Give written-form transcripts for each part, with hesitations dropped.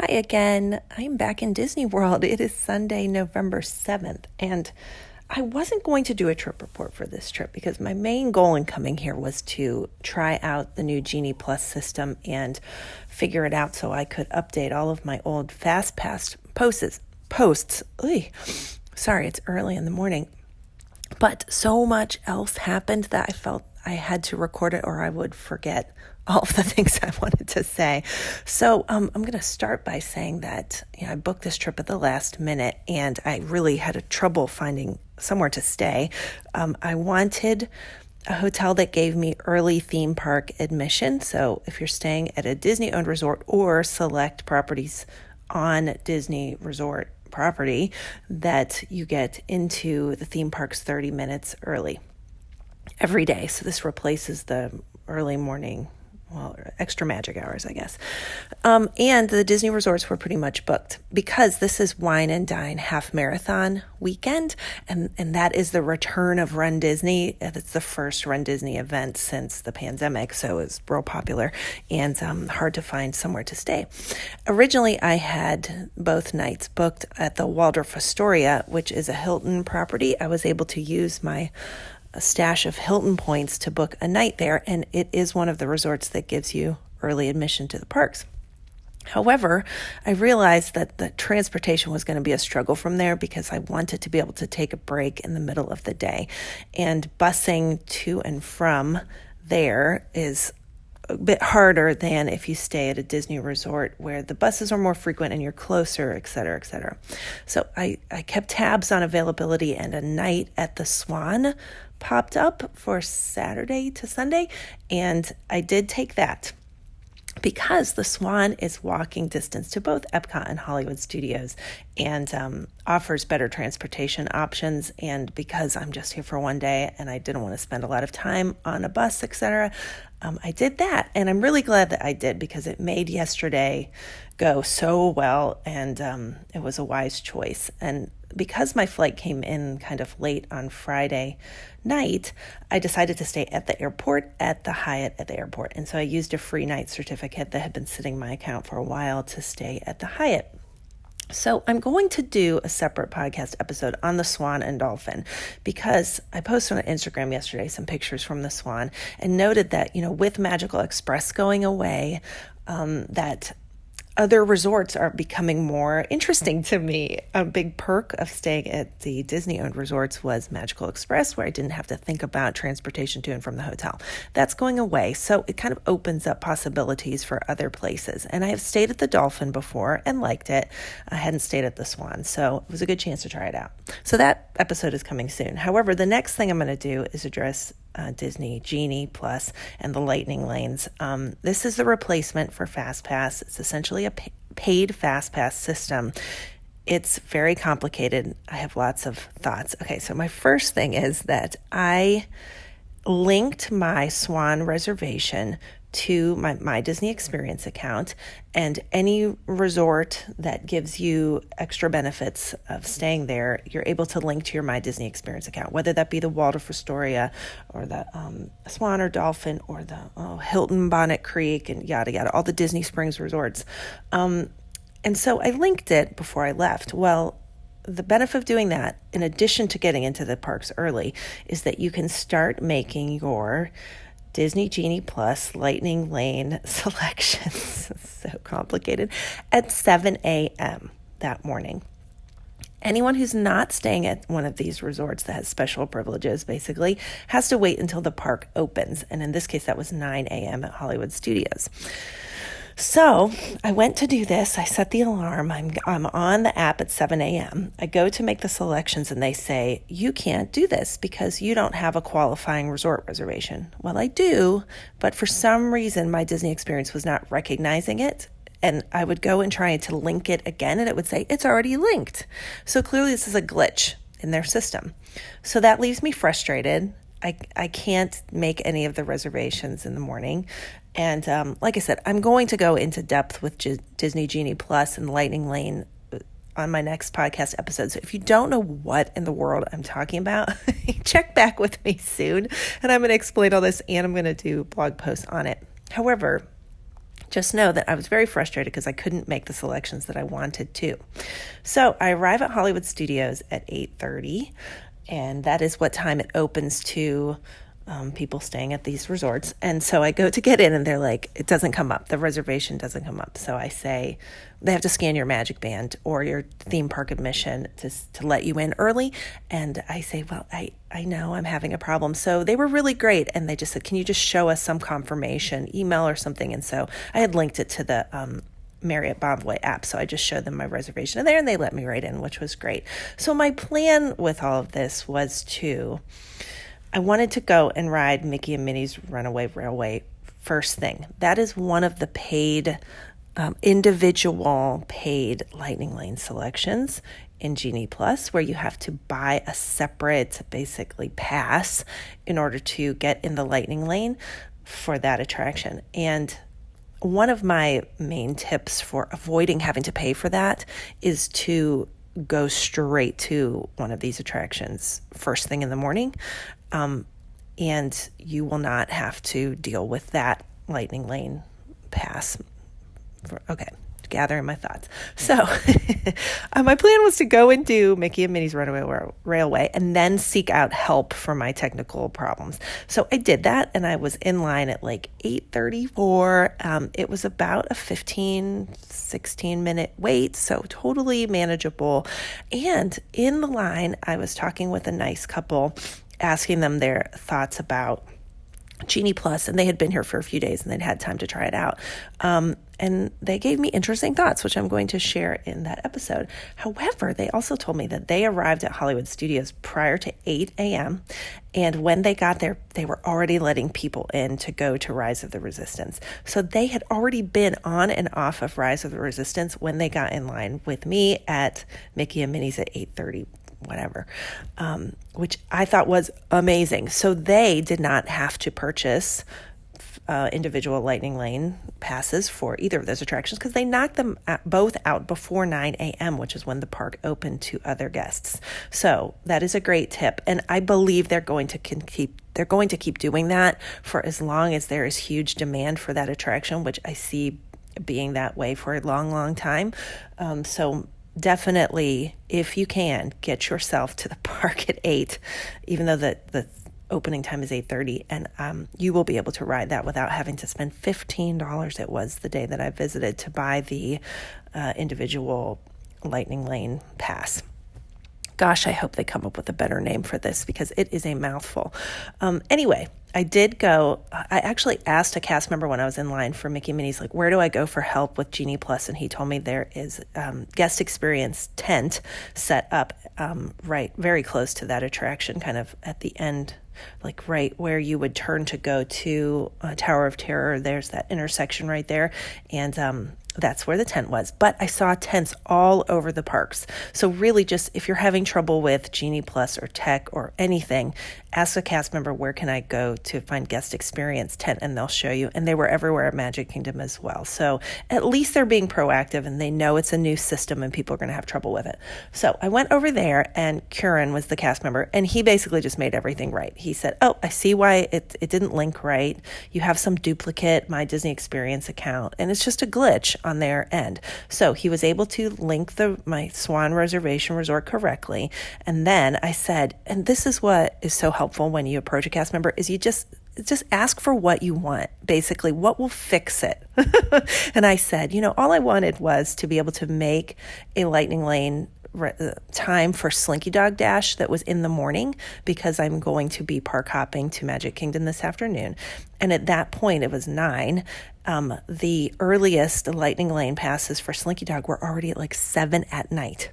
Hi again. I'm back in Disney World. It is Sunday, November 7th, and I wasn't going to do a trip report for this trip because my main goal in coming here was to try out the new Genie Plus system and figure it out so I could update all of my old FastPass posts. Sorry, it's early in the morning. But so much else happened that I felt I had to record it or I would forget all of the things I wanted to say. So I'm going to start by saying that I booked this trip at the last minute and I really had a trouble finding somewhere to stay. I wanted a hotel that gave me early theme park admission. So if you're staying at a Disney-owned resort or select properties on Disney resort property, that you get into the theme parks 30 minutes early every day. So this replaces the early morning, extra magic hours, I guess. And the Disney resorts were pretty much booked because this is Wine and Dine half marathon weekend. And that is the return of Run Disney. It's the first Run Disney event since the pandemic. So it's real popular and hard to find somewhere to stay. Originally, I had both nights booked at the Waldorf Astoria, which is a Hilton property. I was able to use my a stash of Hilton points to book a night there, and it is one of the resorts that gives you early admission to the parks. However, I realized that the transportation was going to be a struggle from there because I wanted to be able to take a break in the middle of the day. And busing to and from there is a bit harder than if you stay at a Disney resort where the buses are more frequent and you're closer, et cetera, et cetera. So I kept tabs on availability, and a night at the Swan popped up for Saturday to Sunday, and I did take that because the Swan is walking distance to both Epcot and Hollywood Studios and offers better transportation options. And because I'm just here for one day and I didn't want to spend a lot of time on a bus, etc., I did that. And I'm really glad that I did because it made yesterday go so well, and it was a wise choice. And because my flight came in kind of late on Friday night, I decided to stay at the airport, at the Hyatt at the airport. And so I used a free night certificate that had been sitting in my account for a while to stay at the Hyatt. So I'm going to do a separate podcast episode on the Swan and Dolphin because I posted on Instagram yesterday some pictures from the Swan and noted that, with Magical Express going away, that other resorts are becoming more interesting to me. A big perk of staying at the Disney-owned resorts was Magical Express, where I didn't have to think about transportation to and from the hotel. That's going away, so it kind of opens up possibilities for other places. And I have stayed at the Dolphin before and liked it. I hadn't stayed at the Swan, so it was a good chance to try it out. So that episode is coming soon. However, the next thing I'm going to do is address Disney Genie Plus and the Lightning Lanes. This is the replacement for FastPass. It's essentially a paid FastPass system. It's very complicated. I have lots of thoughts. Okay, so my first thing is that I linked my Swan reservation to my Disney Experience account, and any resort that gives you extra benefits of staying there, you're able to link to your My Disney Experience account, whether that be the Waldorf Astoria or the Swan or Dolphin or the Hilton Bonnet Creek and yada yada, all the Disney Springs resorts. And so I linked it before I left. Well, the benefit of doing that, in addition to getting into the parks early, is that you can start making your Disney Genie Plus Lightning Lane selections, so complicated, at 7 a.m. that morning. Anyone who's not staying at one of these resorts that has special privileges, basically, has to wait until the park opens. And in this case, that was 9 a.m. at Hollywood Studios. So I went to do this. I set the alarm. I'm on the app at 7 a.m. I go to make the selections and they say, you can't do this because you don't have a qualifying resort reservation. Well, I do, but for some reason, my Disney Experience was not recognizing it. And I would go and try to link it again, and it would say, it's already linked. So clearly this is a glitch in their system. So that leaves me frustrated. I can't make any of the reservations in the morning. And like I said, I'm going to go into depth with Disney Genie Plus and Lightning Lane on my next podcast episode. So if you don't know what in the world I'm talking about, check back with me soon. And I'm going to explain all this, and I'm going to do blog posts on it. However, just know that I was very frustrated because I couldn't make the selections that I wanted to. So I arrive at Hollywood Studios at 8:30, and that is what time it opens to people staying at these resorts. And so I go to get in, and they're like, it doesn't come up. The reservation doesn't come up. So I say, they have to scan your Magic Band or your theme park admission to let you in early. And I say, well, I know I'm having a problem. So they were really great. And they just said, can you just show us some confirmation, email or something? And so I had linked it to the Marriott Bonvoy app. So I just showed them my reservation in there, and they let me right in, which was great. So my plan with all of this was I wanted to go and ride Mickey and Minnie's Runaway Railway first thing. That is one of the paid, individual paid Lightning Lane selections in Genie Plus, where you have to buy a separate, basically, pass in order to get in the Lightning Lane for that attraction. And one of my main tips for avoiding having to pay for that is to go straight to one of these attractions first thing in the morning. And you will not have to deal with that Lightning Lane pass. Okay, gathering my thoughts. So my plan was to go and do Mickey and Minnie's Runaway Railway and then seek out help for my technical problems. So I did that, and I was in line at like 8:34. It was about a 16-minute wait, so totally manageable. And in the line, I was talking with a nice couple, asking them their thoughts about Genie Plus, and they had been here for a few days and they'd had time to try it out. And they gave me interesting thoughts, which I'm going to share in that episode. However, they also told me that they arrived at Hollywood Studios prior to 8 a.m. And when they got there, they were already letting people in to go to Rise of the Resistance. So they had already been on and off of Rise of the Resistance when they got in line with me at Mickey and Minnie's at 8:30. Whatever, which I thought was amazing. So they did not have to purchase individual Lightning Lane passes for either of those attractions because they knocked them both out before 9 a.m., which is when the park opened to other guests. So that is a great tip, and I believe they're going to keep doing that for as long as there is huge demand for that attraction, which I see being that way for a long, long time. So definitely, if you can, get yourself to the park at 8, even though the opening time is 8:30, and you will be able to ride that without having to spend $15. It was the day that I visited to buy the individual Lightning Lane pass. Gosh, I hope they come up with a better name for this because it is a mouthful. Anyway, I did go. I actually asked a cast member when I was in line for Mickey and Minnie's, like, where do I go for help with Genie Plus? And he told me there is guest experience tent set up right very close to that attraction, kind of at the end, like right where you would turn to go to Tower of Terror. There's that intersection right there. And that's where the tent was. But I saw tents all over the parks. So really just if you're having trouble with Genie Plus or Tech or anything, ask a cast member, where can I go to find guest experience tent? And they'll show you. And they were everywhere at Magic Kingdom as well. So at least they're being proactive and they know it's a new system and people are going to have trouble with it. So I went over there, and Kieran was the cast member, and he basically just made everything right. He said, oh, I see why it didn't link right. You have some duplicate My Disney Experience account, and it's just a glitch on their end. So he was able to link my Swan Reservation Resort correctly. And then I said, and this is what is so helpful when you approach a cast member, is you just ask for what you want, basically, what will fix it. And I said, all I wanted was to be able to make a Lightning Lane time for Slinky Dog Dash that was in the morning, because I'm going to be park hopping to Magic Kingdom this afternoon. And at that point, it was 9. The earliest Lightning Lane passes for Slinky Dog were already at like 7 at night.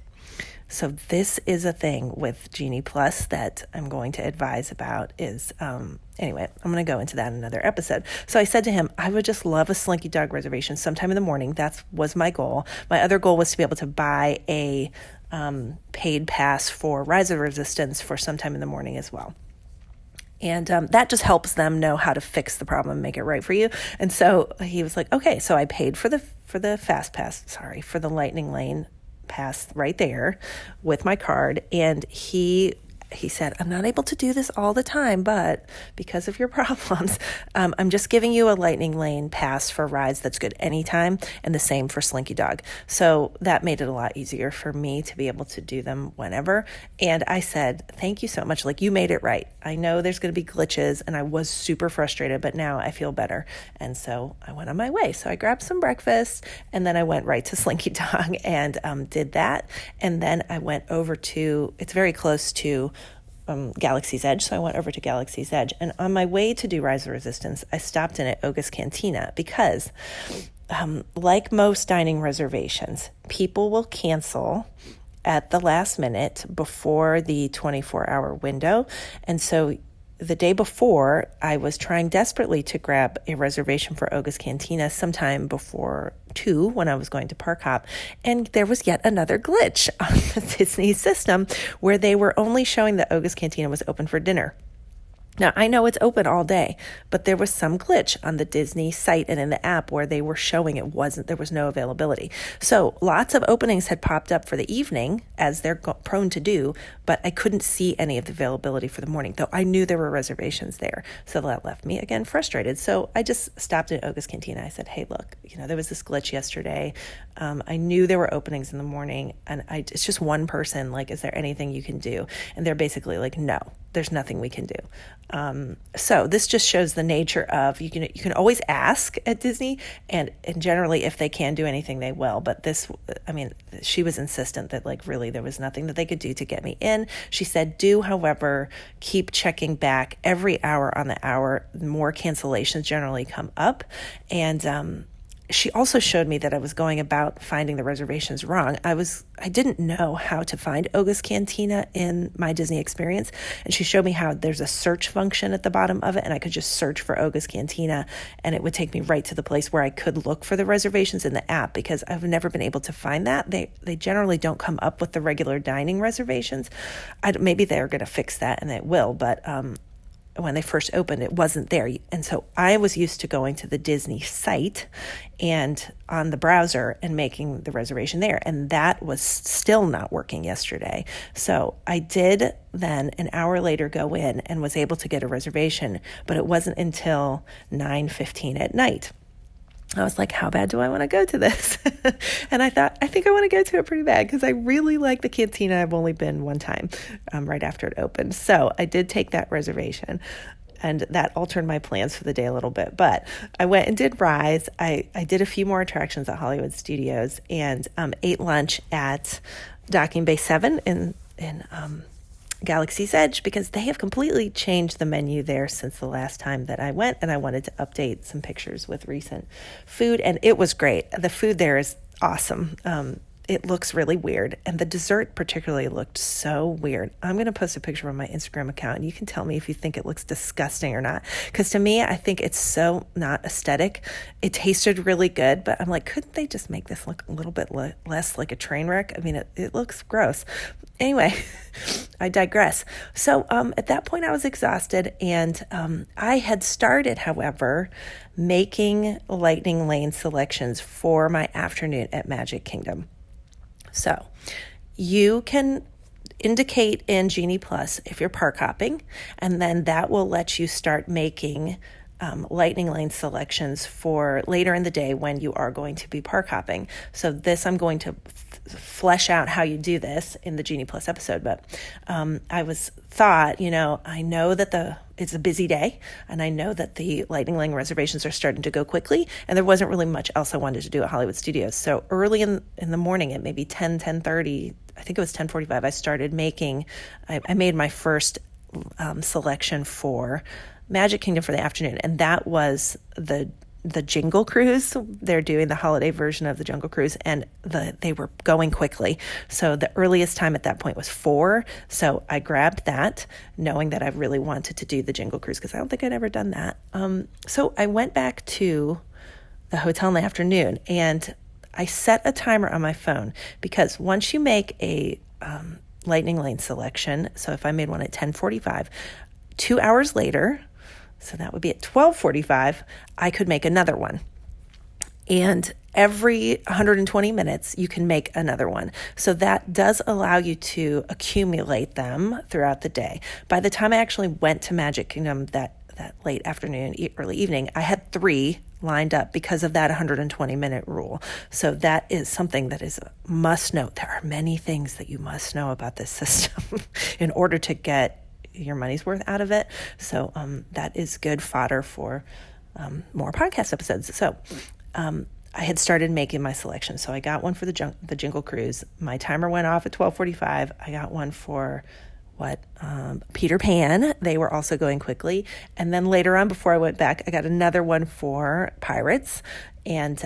So this is a thing with Genie Plus that I'm going to advise about is, anyway, I'm going to go into that in another episode. So I said to him, I would just love a Slinky Dog reservation sometime in the morning. That was my goal. My other goal was to be able to buy a paid pass for Rise of Resistance for sometime in the morning as well. And that just helps them know how to fix the problem and make it right for you. And so he was like, okay, so I paid for the fast pass, for the Lightning Lane pass right there with my card. And he he said, I'm not able to do this all the time, but because of your problems, I'm just giving you a Lightning Lane pass for rides that's good anytime, and the same for Slinky Dog. So that made it a lot easier for me to be able to do them whenever. And I said, thank you so much. Like, you made it right. I know there's going to be glitches, and I was super frustrated, but now I feel better. And so I went on my way. So I grabbed some breakfast, and then I went right to Slinky Dog and did that. And then I went over to, it's very close to Galaxy's Edge, so I went over to Galaxy's Edge. And on my way to do Rise of Resistance, I stopped in at Oga's Cantina because, like most dining reservations, people will cancel at the last minute before the 24-hour window. And so the day before, I was trying desperately to grab a reservation for Oga's Cantina sometime before 2 when I was going to park hop, and there was yet another glitch on the Disney system where they were only showing that Oga's Cantina was open for dinner. Now, I know it's open all day, but there was some glitch on the Disney site and in the app where they were showing there was no availability. So lots of openings had popped up for the evening, as they're prone to do, but I couldn't see any of the availability for the morning, though I knew there were reservations there. So that left me, again, frustrated. So I just stopped at Oga's Cantina. I said, hey, look, there was this glitch yesterday. I knew there were openings in the morning, and it's just one person. Like, is there anything you can do? And they're basically like, no, there's nothing we can do. So this just shows the nature of, you can always ask at Disney, and generally if they can do anything, they will. But she was insistent that, like, really there was nothing that they could do to get me in. She said, however, keep checking back every hour on the hour. More cancellations generally come up. And she also showed me that I was going about finding the reservations wrong. I didn't know how to find Oga's Cantina in my Disney experience, and she showed me how there's a search function at the bottom of it, and I could just search for Oga's Cantina, and it would take me right to the place where I could look for the reservations in the app, because I've never been able to find that. They generally don't come up with the regular dining reservations. Maybe they're going to fix that, and they will, but when they first opened, it wasn't there. And so I was used to going to the Disney site and on the browser and making the reservation there. And that was still not working yesterday. So I did then an hour later go in and was able to get a reservation, but it wasn't until 9:15 at night. I was like, how bad do I want to go to this? And I thought, I think I want to go to it pretty bad because I really like the cantina. I've only been one time right after it opened. So I did take that reservation, and that altered my plans for the day a little bit. But I went and did Rise. I did a few more attractions at Hollywood Studios and ate lunch at Docking Bay 7 in Galaxy's Edge, because they have completely changed the menu there since the last time that I went, and I wanted to update some pictures with recent food, and it was great. The food there is awesome. It looks really weird, and the dessert particularly looked so weird. I'm going to post a picture on my Instagram account, and you can tell me if you think it looks disgusting or not, because to me, I think it's so not aesthetic. It tasted really good, but I'm like, couldn't they just make this look a little bit less like a train wreck? I mean, it looks gross. Anyway, I digress. So at that point, I was exhausted, and I had started, however, making Lightning Lane selections for my afternoon at Magic Kingdom. So you can indicate in Genie Plus if you're park hopping, and then that will let you start making Lightning Lane selections for later in the day when you are going to be park hopping. So this, I'm going to flesh out how you do this in the Genie Plus episode. But I know that it's a busy day, and I know that the Lightning Lane reservations are starting to go quickly, and there wasn't really much else I wanted to do at Hollywood Studios. So early in the morning at maybe 10:30, I think it was 10:45, I started I made my first selection for Magic Kingdom for the afternoon, and that was the Jingle Cruise. They're doing the holiday version of the Jungle Cruise, and they were going quickly. So the earliest time at that point was 4. So I grabbed that, knowing that I really wanted to do the Jingle Cruise because I don't think I'd ever done that. So I went back to the hotel in the afternoon, and I set a timer on my phone, because once you make a Lightning Lane selection, so if I made one at 10:45, 2 hours later, so that would be at 12:45, I could make another one. And every 120 minutes, you can make another one. So that does allow you to accumulate them throughout the day. By the time I actually went to Magic Kingdom that late afternoon, early evening, I had 3 lined up because of that 120-minute rule. So that is something that is a must know. There are many things that you must know about this system in order to get your money's worth out of it. So that is good fodder for more podcast episodes. So I had started making my selection. So I got one for the Jingle Cruise. My timer went off at 12:45. I got one for Peter Pan. They were also going quickly. And then later on, before I went back, I got another one for Pirates. And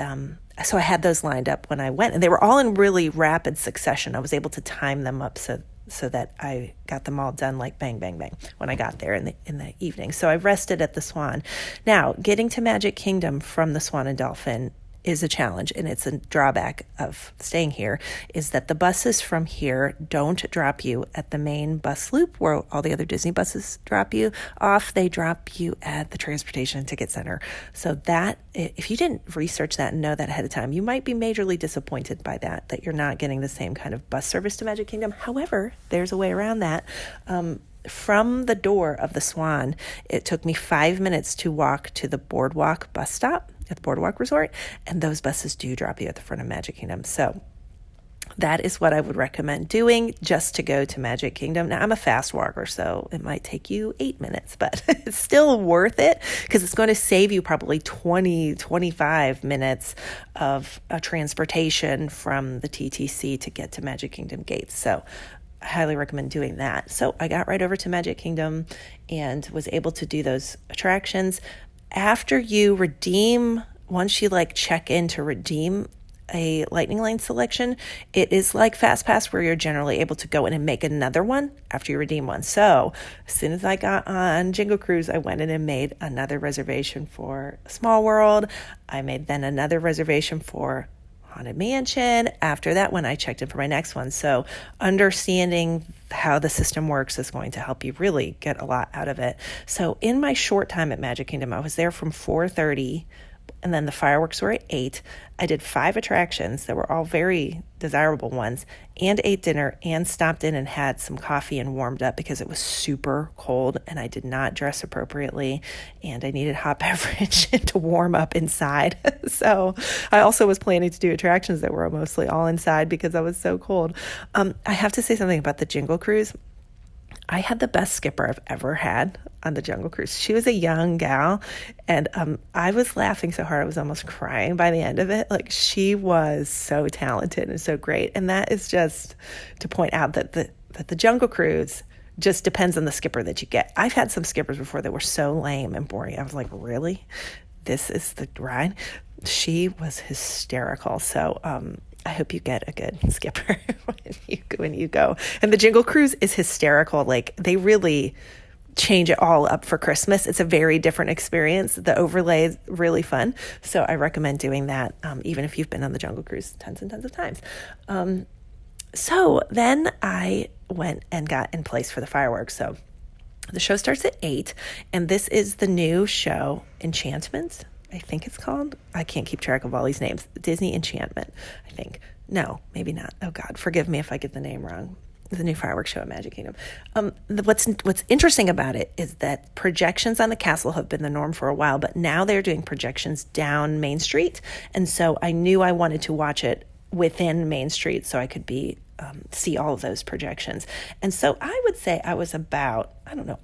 so I had those lined up when I went. And they were all in really rapid succession. I was able to time them up so that I got them all done like bang, bang, bang when I got there in the evening. So I rested at the Swan. Now, getting to Magic Kingdom from the Swan and Dolphin is a challenge, and it's a drawback of staying here, is that the buses from here don't drop you at the main bus loop where all the other Disney buses drop you off. They drop you at the Transportation and Ticket Center. So that, if you didn't research that and know that ahead of time, you might be majorly disappointed by that you're not getting the same kind of bus service to Magic Kingdom. However, there's a way around that. From the door of the Swan, it took me 5 minutes to walk to the Boardwalk bus stop at the Boardwalk Resort, and those buses do drop you at the front of Magic Kingdom. So that is what I would recommend doing just to go to Magic Kingdom. Now, I'm a fast walker, so it might take you 8 minutes, but it's still worth it because it's going to save you probably 25 minutes of transportation from the TTC to get to Magic Kingdom gates. So I highly recommend doing that. So I got right over to Magic Kingdom and was able to do those attractions. After you redeem, once you check in to redeem a Lightning Lane selection, it is like Fast Pass where you're generally able to go in and make another one after you redeem one. So as soon as I got on Jingle Cruise, I went in and made another reservation for Small World. I made then another reservation for Haunted Mansion. After that one, I checked in for my next one. So understanding how the system works is going to help you really get a lot out of it. So in my short time at Magic Kingdom, I was there from 4:30, and then the fireworks were at 8. I did 5 attractions that were all very desirable ones, and ate dinner, and stopped in and had some coffee and warmed up because it was super cold and I did not dress appropriately and I needed hot beverage to warm up inside. So I also was planning to do attractions that were mostly all inside because I was so cold. I have to say something about the Jingle Cruise. I had the best skipper I've ever had on the Jungle Cruise. She was a young gal, and I was laughing so hard I was almost crying by the end of it. She was so talented and so great. And that is just to point out that the Jungle Cruise just depends on the skipper that you get. I've had some skippers before that were so lame and boring. I was like, really? This is the ride? She was hysterical. So I hope you get a good skipper when you go. And the Jingle Cruise is hysterical. They really change it all up for Christmas. It's a very different experience. The overlay is really fun. So I recommend doing that, even if you've been on the Jungle Cruise tons and tons of times. So then I went and got in place for the fireworks. So the show starts at 8, and this is the new show, Enchantment, I think it's called. I can't keep track of all these names. Disney Enchantment, I think. No, maybe not. Oh, God, forgive me if I get the name wrong. The new fireworks show at Magic Kingdom. What's interesting about it is that projections on the castle have been the norm for a while, but now they're doing projections down Main Street. And so I knew I wanted to watch it within Main Street so I could see all of those projections. And so I would say I was about,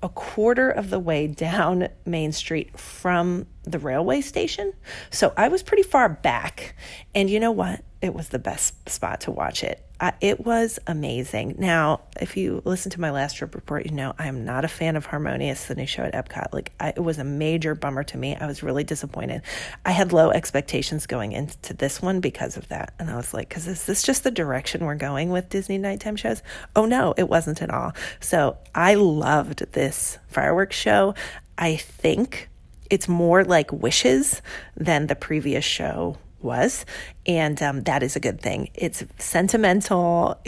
a quarter of the way down Main Street from the railway station. So I was pretty far back. And you know what? It was the best spot to watch it. It was amazing. Now, if you listen to my last trip report, you know I am not a fan of Harmonious, the new show at Epcot. It was a major bummer to me. I was really disappointed. I had low expectations going into this one because of that. And I was like, is this just the direction we're going with Disney nighttime shows? Oh, no, it wasn't at all. So I loved this fireworks show. I think it's more like Wishes than the previous show was, and that is a good thing. It's sentimental.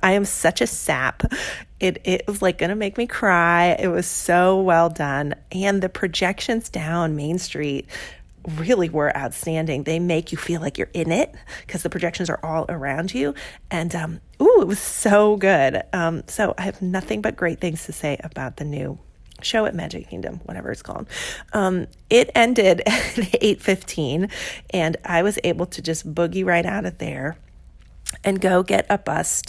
I am such a sap. It was gonna make me cry. It was so well done, and the projections down Main Street really were outstanding. They make you feel like you're in it because the projections are all around you. And it was so good. So I have nothing but great things to say about the new show at Magic Kingdom, whatever it's called. It ended at 8:15, and I was able to just boogie right out of there and go get a bus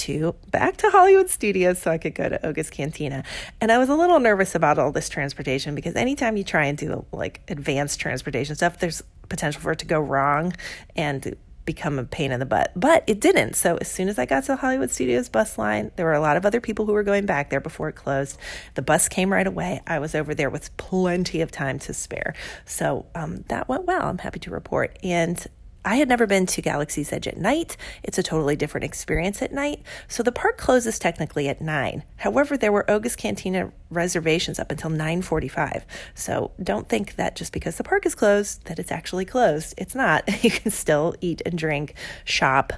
back to Hollywood Studios so I could go to Oga's Cantina. And I was a little nervous about all this transportation because anytime you try and do like advanced transportation stuff, there's potential for it to go wrong and become a pain in the butt. But it didn't. So as soon as I got to the Hollywood Studios bus line, there were a lot of other people who were going back there before it closed. The bus came right away. I was over there with plenty of time to spare. So that went well. I'm happy to report. And I had never been to Galaxy's Edge at night. It's a totally different experience at night. So the park closes technically at 9. However, there were Oga's Cantina reservations up until 9:45. So don't think that just because the park is closed, that it's actually closed. It's not. You can still eat and drink, shop,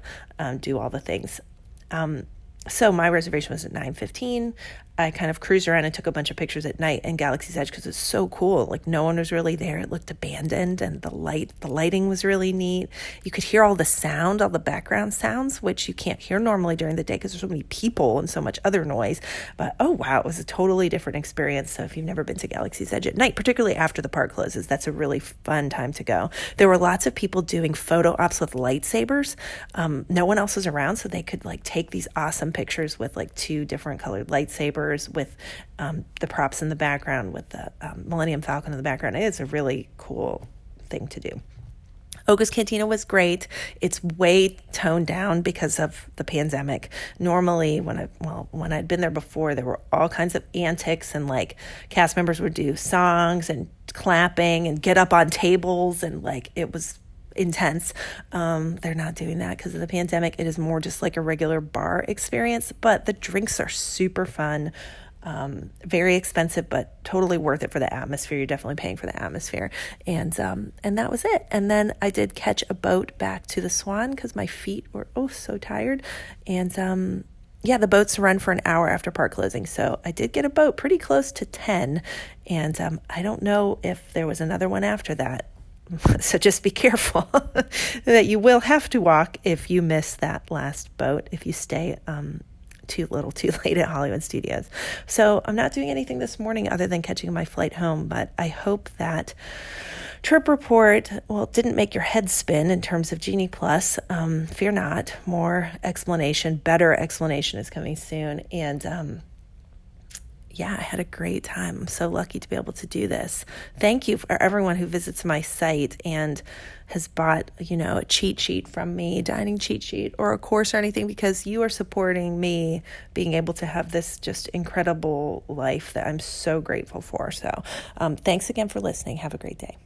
do all the things. So my reservation was at 9:15. I kind of cruised around and took a bunch of pictures at night in Galaxy's Edge because it's so cool. Like no one was really there. It looked abandoned, and the lighting was really neat. You could hear all the sound, all the background sounds, which you can't hear normally during the day because there's so many people and so much other noise. But oh wow, it was a totally different experience. So if you've never been to Galaxy's Edge at night, particularly after the park closes, that's a really fun time to go. There were lots of people doing photo ops with lightsabers. No one else was around, so they could like take these awesome pictures with like 2 different colored lightsabers with the props in the background, with the Millennium Falcon in the background. It's a really cool thing to do. Oga's Cantina was great. It's way toned down because of the pandemic. Normally, when I'd been there before, there were all kinds of antics, and like cast members would do songs and clapping and get up on tables, and like it was intense. They're not doing that because of the pandemic. It is more just like a regular bar experience, but the drinks are super fun. Very expensive, but totally worth it for the atmosphere. You're definitely paying for the atmosphere. And that was it. And then I did catch a boat back to the Swan because my feet were so tired. And the boats run for an hour after park closing. So I did get a boat pretty close to 10. And I don't know if there was another one after that. So just be careful that you will have to walk if you miss that last boat, if you stay too late at Hollywood Studios. So I'm not doing anything this morning other than catching my flight home, but I hope that trip report, didn't make your head spin in terms of Genie Plus. Fear not, more explanation, better explanation is coming soon. And I had a great time. I'm so lucky to be able to do this. Thank you for everyone who visits my site and has bought, a cheat sheet from me, dining cheat sheet, or a course or anything, because you are supporting me being able to have this just incredible life that I'm so grateful for. So thanks again for listening. Have a great day.